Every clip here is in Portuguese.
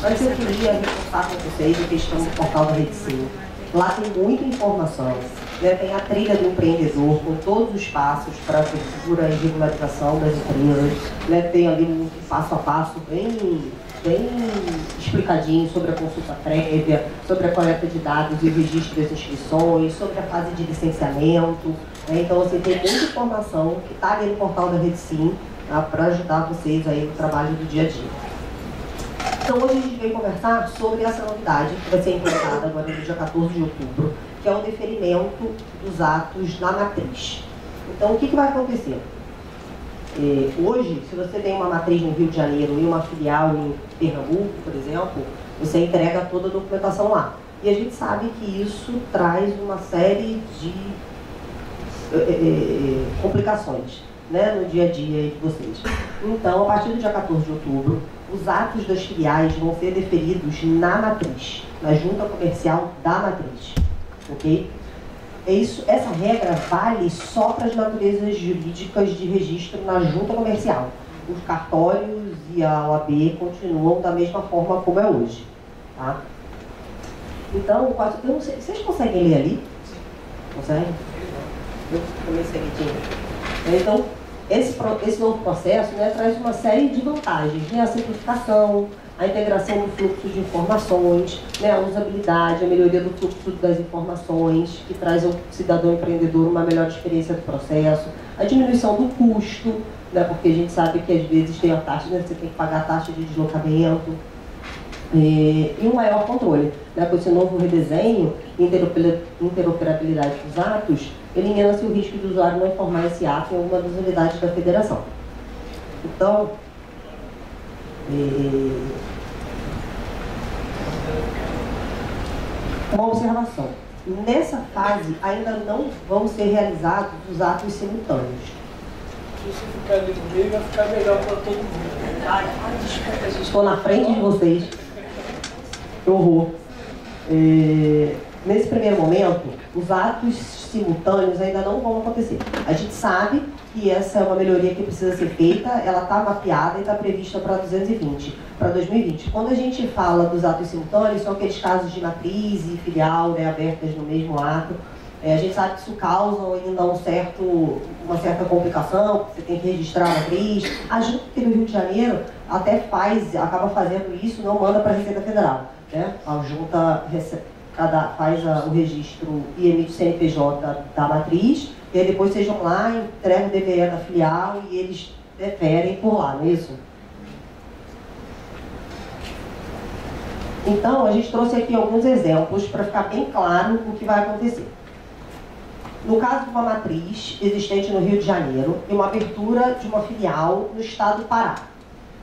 Mas eu queria reforçar com vocês a questão do portal da Rede Sim. Lá tem muita informação, né? Tem a trilha do empreendedor com todos os passos para a abertura e regularização das empresas, né? Tem ali um passo a passo bem explicadinho sobre a consulta prévia, sobre a coleta de dados e o registro das inscrições, sobre a fase de licenciamento, né? Então, assim, tem muita informação que está ali no portal da Rede Sim, tá? Para ajudar vocês aí no trabalho do dia a dia. Então, hoje a gente veio conversar sobre essa novidade que vai ser implantada agora no dia 14 de outubro, que é o deferimento dos atos na matriz. Então, o que vai acontecer? Hoje, se você tem uma matriz no Rio de Janeiro e uma filial em Pernambuco, por exemplo, você entrega toda a documentação lá. E a gente sabe que isso traz uma série de complicações, né, no dia a dia de vocês. Então, a partir do dia 14 de outubro, os atos das filiais vão ser deferidos na matriz, na junta comercial da matriz, ok? Essa regra vale só para as naturezas jurídicas de registro na junta comercial. Os cartórios e a OAB continuam da mesma forma como é hoje, tá? Então, eu não sei, vocês conseguem ler ali? Conseguem? Eu comecei aqui. Então, esse novo processo, né, traz uma série de vantagens, né? A simplificação, a integração do fluxo de informações, né, a usabilidade, a melhoria do fluxo das informações, que traz ao cidadão empreendedor uma melhor experiência do processo, a diminuição do custo, né, porque a gente sabe que às vezes tem a taxa, né, você tem que pagar a taxa de deslocamento, e um maior controle, né, com esse novo redesenho, interoperabilidade dos atos, elimina-se o risco do usuário não informar esse ato em alguma das unidades da federação. Então, uma observação: nessa fase ainda não vão ser realizados os atos simultâneos. Se você ficar ali no meio, vai ficar melhor para todo mundo. Ai, desculpa, gente, estou na frente de vocês. Que horror. Nesse primeiro momento, os atos simultâneos ainda não vão acontecer. A gente sabe que essa é uma melhoria que precisa ser feita, ela está mapeada e está prevista para 2020. Quando a gente fala dos atos simultâneos, são aqueles casos de matriz e filial, né, abertas no mesmo ato. A gente sabe que isso causa ainda uma certa complicação, você tem que registrar a matriz. A junta aqui do Rio de Janeiro até acaba fazendo isso, não manda para a Receita Federal, né? A junta faz o registro e emite o CNPJ da matriz, e aí depois vocês vão lá, entregam o DVE da filial e eles deferem por lá, não é isso? Então, a gente trouxe aqui alguns exemplos para ficar bem claro o que vai acontecer. No caso de uma matriz existente no Rio de Janeiro e uma abertura de uma filial no estado do Pará,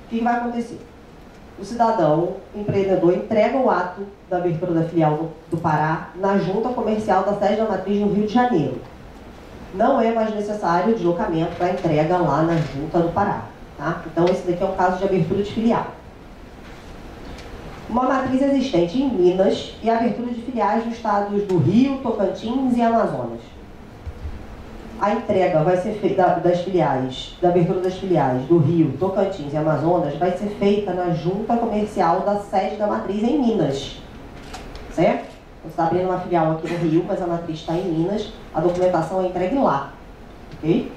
o que vai acontecer? O cidadão empreendedor entrega o ato da abertura da filial do Pará na junta comercial da sede da matriz no Rio de Janeiro. Não é mais necessário o deslocamento para entrega lá na junta do Pará, tá? Então, esse daqui é um caso de abertura de filial. Uma matriz existente em Minas e a abertura de filiais nos estados do Rio, Tocantins e Amazonas. A entrega vai ser feita da abertura das filiais do Rio, Tocantins e Amazonas vai ser feita na junta comercial da sede da matriz em Minas. Certo? Você está abrindo uma filial aqui no Rio, mas a matriz está em Minas, a documentação é entregue lá. Ok?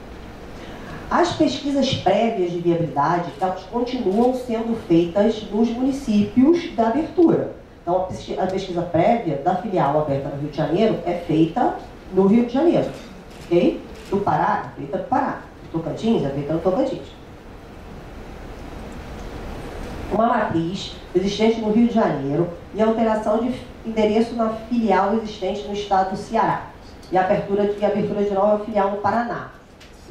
As pesquisas prévias de viabilidade, elas continuam sendo feitas nos municípios da abertura. Então, a pesquisa prévia da filial aberta no Rio de Janeiro é feita no Rio de Janeiro. Ok? Do Pará, é feita do Pará. Do Tocantins, é feita no Tocantins. Uma matriz existente no Rio de Janeiro e a alteração de endereço na filial existente no estado do Ceará. E a abertura de nova filial no Paraná.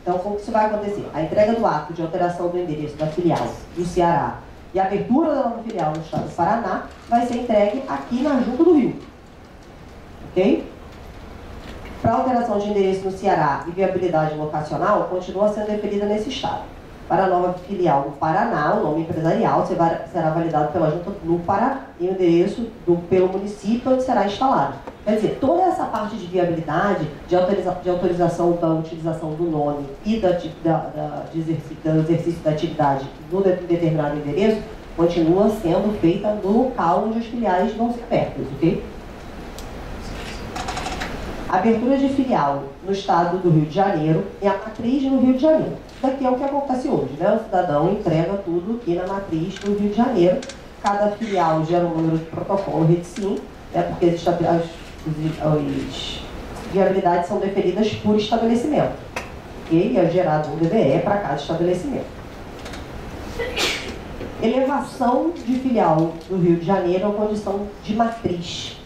Então, como que isso vai acontecer? A entrega do ato de alteração do endereço da filial do Ceará e a abertura da nova filial no estado do Paraná vai ser entregue aqui na Junta do Rio. Ok? Para alteração de endereço no Ceará e viabilidade locacional, continua sendo deferida nesse estado. Para a nova filial no Paraná, o nome empresarial será validado pela Junta no Pará e o endereço pelo município onde será instalado. Quer dizer, toda essa parte de viabilidade, de autorização da utilização do nome e do exercício da atividade no determinado endereço, Continua sendo feita no local onde as filiais vão ser abertas, ok? A abertura de filial no estado do Rio de Janeiro e a matriz no Rio de Janeiro. Isso aqui é o que acontece hoje, né? O cidadão entrega tudo aqui na matriz do Rio de Janeiro. Cada filial gera um número de protocolo REDSIM, né? Porque as viabilidades são deferidas por estabelecimento. E é gerado um DBE para cada estabelecimento. Elevação de filial do Rio de Janeiro à condição de matriz.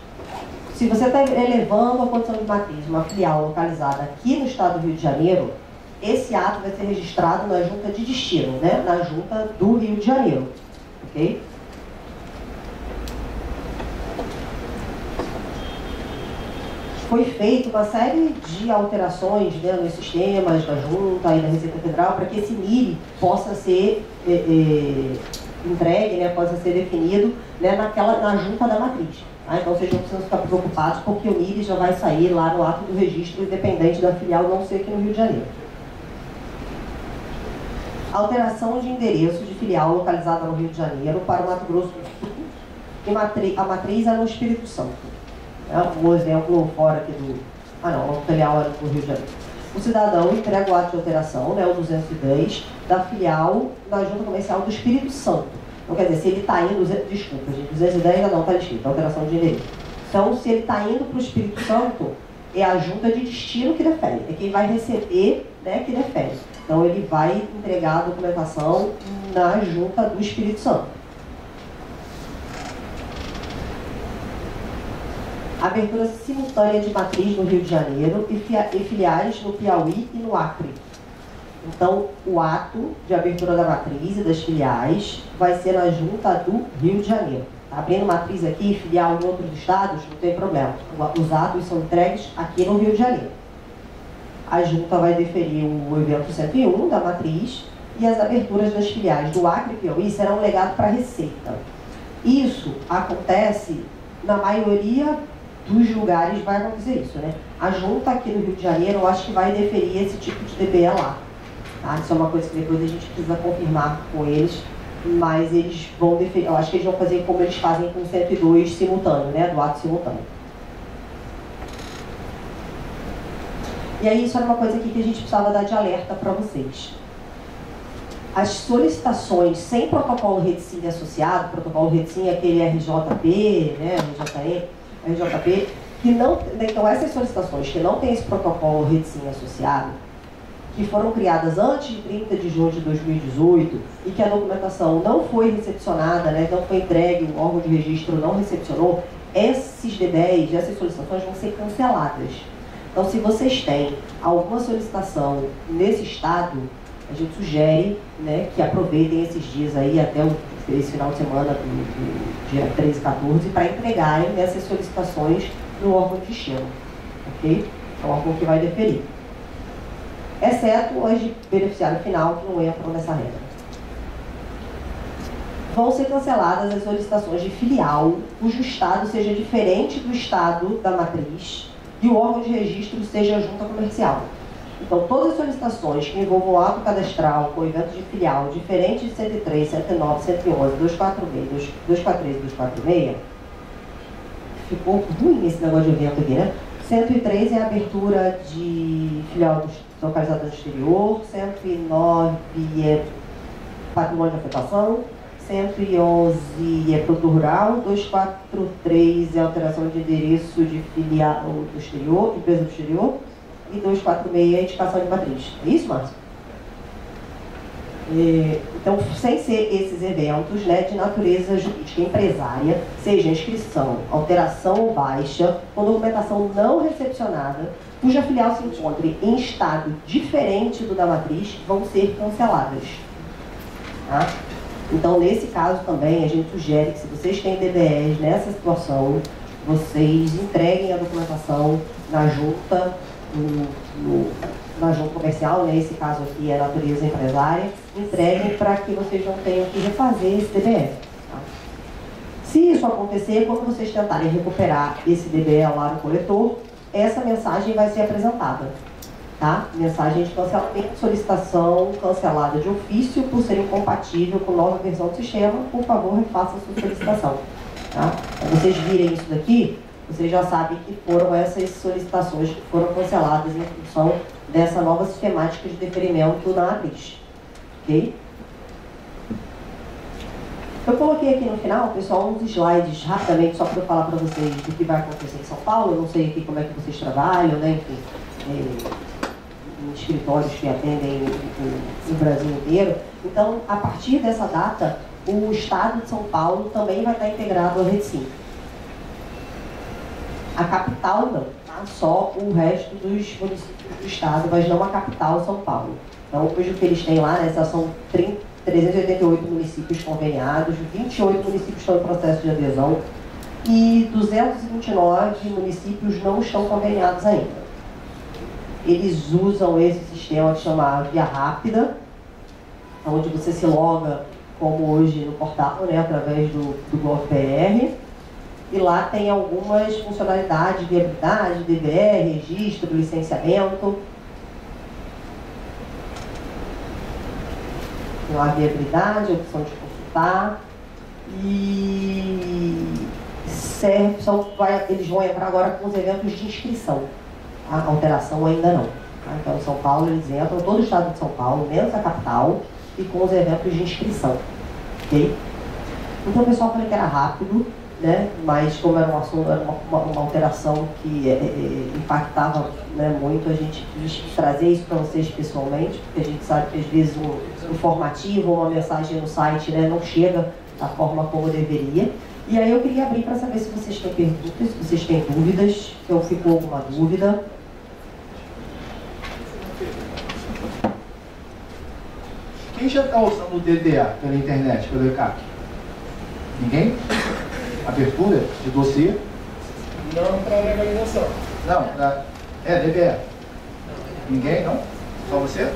Se você está elevando a condição de matriz, uma filial localizada aqui no estado do Rio de Janeiro, esse ato vai ser registrado na junta de destino, né? Na junta do Rio de Janeiro. Ok? Foi feita uma série de alterações, né, nos sistemas da junta e da Receita Federal para que esse NIR possa ser entregue, né, possa ser definido, né, na junta da matriz. Tá? Então vocês não precisam ficar preocupados porque o NIR já vai sair lá no ato do registro independente da filial não ser aqui no Rio de Janeiro. Alteração de endereço de filial localizada no Rio de Janeiro para o Mato Grosso do Sul e a matriz é no Espírito Santo. Um exemplo fora aqui do... a filial é do Rio de Janeiro. O cidadão entrega o ato de alteração, né, o 210, da filial na junta comercial do Espírito Santo. Então, quer dizer, se ele está indo... Desculpa, gente, 210 ainda não está escrito, alteração de endereço. Então, se ele está indo para o Espírito Santo, é a junta de destino que defere. É quem vai receber, né, que defere. Então, ele vai entregar a documentação na junta do Espírito Santo. Abertura simultânea de matriz no Rio de Janeiro e filiais no Piauí e no Acre. Então, o ato de abertura da matriz e das filiais vai ser na junta do Rio de Janeiro. Tá abrindo matriz aqui, filial em outros estados, não tem problema. Os atos são entregues aqui no Rio de Janeiro. A junta vai deferir o evento 101 da matriz e as aberturas das filiais do Acre e Piauí serão legadas para a Receita. Isso acontece na maioria dos lugares, vai acontecer isso, né? A junta aqui no Rio de Janeiro, eu acho que vai deferir esse tipo de DBE lá. Tá? Isso é uma coisa que depois a gente precisa confirmar com eles, mas eles vão deferir, eu acho que eles vão fazer como eles fazem com o 102 simultâneo, né? Do ato simultâneo. E aí, isso era uma coisa aqui que a gente precisava dar de alerta para vocês. As solicitações sem protocolo REDSIM associado, protocolo REDSIM é aquele RJP, né, RJP, que não, então essas solicitações que não tem esse protocolo REDSIM associado, que foram criadas antes de 30 de junho de 2018 e que a documentação não foi recepcionada, né, não foi entregue, o órgão de registro não recepcionou, esses DBEs, essas solicitações vão ser canceladas. Então, se vocês têm alguma solicitação nesse estado, a gente sugere, né, que aproveitem esses dias aí até esse final de semana do dia 13 e 14 para entregarem essas solicitações no órgão de destino, ok? É o órgão que vai deferir. Exceto as de beneficiário final que não entram nessa regra. Vão ser canceladas as solicitações de filial cujo estado seja diferente do estado da matriz e o órgão de registro seja a junta comercial. Então, todas as solicitações que envolvam ato cadastral com evento de filial diferente de 103, 109, 111, 246, 243 e 246, ficou ruim esse negócio de evento aqui, né? 103 é a abertura de filial localizada no exterior, 109 é patrimônio de afetação, 111 é produto rural, 243 é alteração de endereço de filial do exterior, empresa do exterior, e 246 é indicação de matriz. É isso, Márcio? Então, sem ser esses eventos, né, de natureza jurídica empresária, seja inscrição, alteração ou baixa, com documentação não recepcionada, cuja filial se encontre em estado diferente do da matriz, vão ser canceladas. Tá? Então, nesse caso também, a gente sugere que se vocês têm DBEs nessa situação, vocês entreguem a documentação na junta, na junta comercial, nesse caso aqui é a natureza empresária, entreguem para que vocês não tenham que refazer esse DBE. Tá? Se isso acontecer, quando vocês tentarem recuperar esse DBE lá no coletor, essa mensagem vai ser apresentada. tá? Mensagem de cancelamento, solicitação cancelada de ofício por ser incompatível com nova versão do sistema, por favor, refaça a sua solicitação. Tá? Para vocês virem isso daqui, vocês já sabem que foram essas solicitações que foram canceladas em função dessa nova sistemática de deferimento na matriz. Ok? Eu coloquei aqui no final, pessoal, uns slides rapidamente, só para eu falar para vocês do que vai acontecer em São Paulo. Eu não sei aqui como é que vocês trabalham, né? Enfim, em escritórios que atendem o Brasil inteiro. Então, a partir dessa data, o Estado de São Paulo também vai estar integrado à Rede Sim. A capital não, tá? Só o resto dos municípios do Estado, mas não a capital, São Paulo. Então, hoje o que eles têm lá, né, são 388 municípios conveniados, 28 municípios estão em processo de adesão e 229 municípios não estão conveniados ainda. Eles usam esse sistema de chamar Via Rápida, onde você se loga, como hoje no portal, né, através do GovBR, e lá tem algumas funcionalidades de viabilidade, DVR, registro, licenciamento. Tem lá a viabilidade, a opção de consultar. E eles vão entrar agora com os eventos de inscrição. A alteração ainda não. Tá? Então, em São Paulo, eles entram, todo o estado de São Paulo, menos a capital, e com os eventos de inscrição. Ok? Então, o pessoal falou que era rápido, né? Mas como era um assunto, era uma alteração que impactava, né, muito, a gente quis trazer isso para vocês pessoalmente, porque a gente sabe que às vezes um informativo, uma mensagem no site, né, não chega da forma como deveria. E aí eu queria abrir para saber se vocês têm perguntas, se vocês têm dúvidas, se ou ficou alguma dúvida. Quem já está usando o DDA pela internet, pelo ECAC? Ninguém? Abertura de dossiê? Não para legalização. Não, DBA. Ninguém, não? Só você?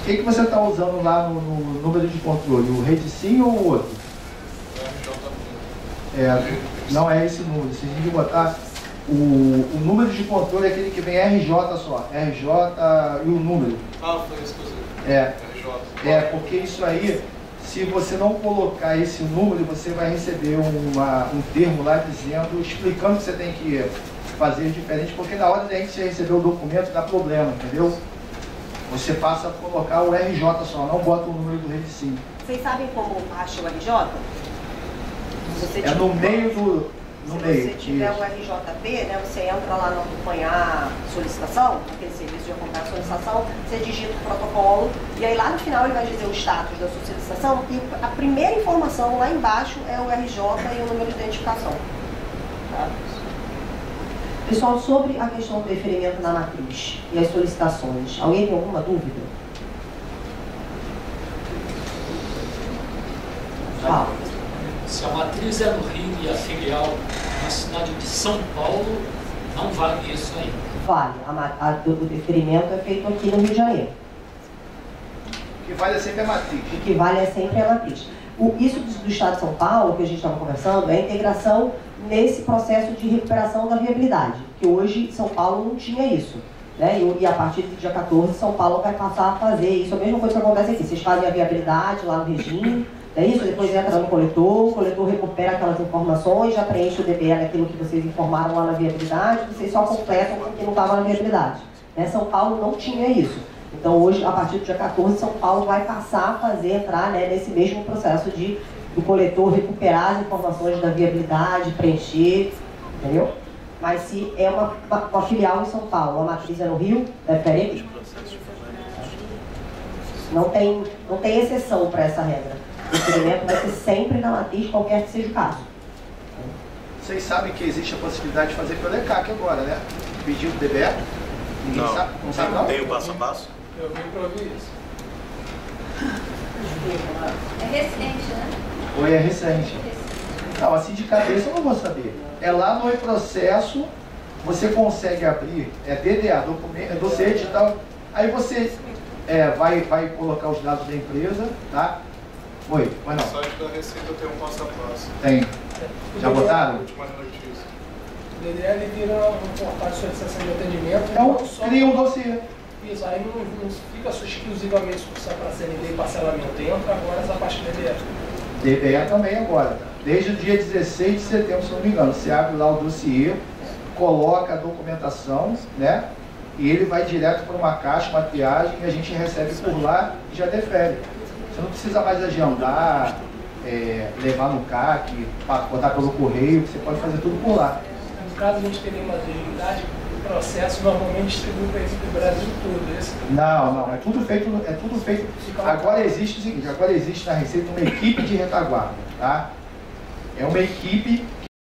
O que você está usando lá no número de controle? O Rede Sim ou o outro? Não é esse número. Vocês têm que botar o número de controle, é aquele que vem RJ só. RJ e o número. Ah, foi isso que eu RJ. Porque isso aí, se você não colocar esse número, você vai receber um termo lá dizendo, explicando que você tem que fazer diferente, porque na hora da gente receber o documento dá problema, entendeu? Você passa a colocar o RJ só, não bota o número do Rede Sim. Vocês sabem como acha o RJ? No meio do... Se você tiver o RJP, né, você entra lá no acompanhar solicitação, aquele serviço de acompanhar solicitação, você digita o protocolo e aí lá no final ele vai dizer o status da sua solicitação e a primeira informação lá embaixo é o RJ e o número de identificação. Tá? Pessoal, sobre a questão do deferimento na matriz e as solicitações, alguém tem alguma dúvida? Fala. Se a matriz é no Rio e a filial na cidade de São Paulo, não vale isso aí? Vale. O deferimento é feito aqui no Rio de Janeiro. O que vale é sempre a matriz. O que vale é sempre a matriz. Isso do Estado de São Paulo, que a gente estava conversando, é a integração nesse processo de recuperação da viabilidade, que hoje São Paulo não tinha isso. Né? E a partir do dia 14, São Paulo vai passar a fazer isso. A mesma coisa que acontece aqui. Vocês fazem a viabilidade lá no regime, é isso? Depois entra no coletor, o coletor recupera aquelas informações, já preenche o DBL, aquilo que vocês informaram lá na viabilidade, vocês só completam o que não estava na viabilidade. Né? São Paulo não tinha isso. Então hoje, a partir do dia 14, São Paulo vai passar a entrar, né, nesse mesmo processo do coletor recuperar as informações da viabilidade, preencher, entendeu? Mas se é uma filial em São Paulo, a matriz é no Rio, diferente? Não tem exceção para essa regra. O experimento vai ser sempre na matriz, qualquer que seja o caso. Vocês sabem que existe a possibilidade de fazer pelo ECAC agora, né? Pedido do DBE? Ninguém não. Sabe? Não sabe não? Tem o passo a passo? Eu vim para ouvir isso. É recente, né? Ou é recente? Não, assim de cabeça eu não vou saber. É lá no processo, você consegue abrir, DDA, documento, dossiê digital, aí você vai colocar os dados da empresa, tá? Oi, mas não. No site da Receita tem um passo a passo. Tem. Já botaram? Últimas notícias. O DDL vira um portal de solicitação de atendimento. Então, cria um dossiê. Isso, aí não fica só exclusivamente só para CND e parcelamento, entra agora essa parte do DBE. DBE também agora, desde o dia 16 de setembro, se não me engano, você abre lá o dossiê, coloca a documentação, né? E ele vai direto para uma caixa, uma triagem, e a gente recebe por lá e já defere. Você não precisa mais agendar, levar no CAC, botar pelo correio, você pode fazer tudo por lá. No caso, a gente teria uma agilidade, o processo normalmente distribui para o Brasil todo. Esse... Não, é tudo feito. Agora existe o seguinte, agora existe na Receita uma equipe de retaguarda, tá? É uma equipe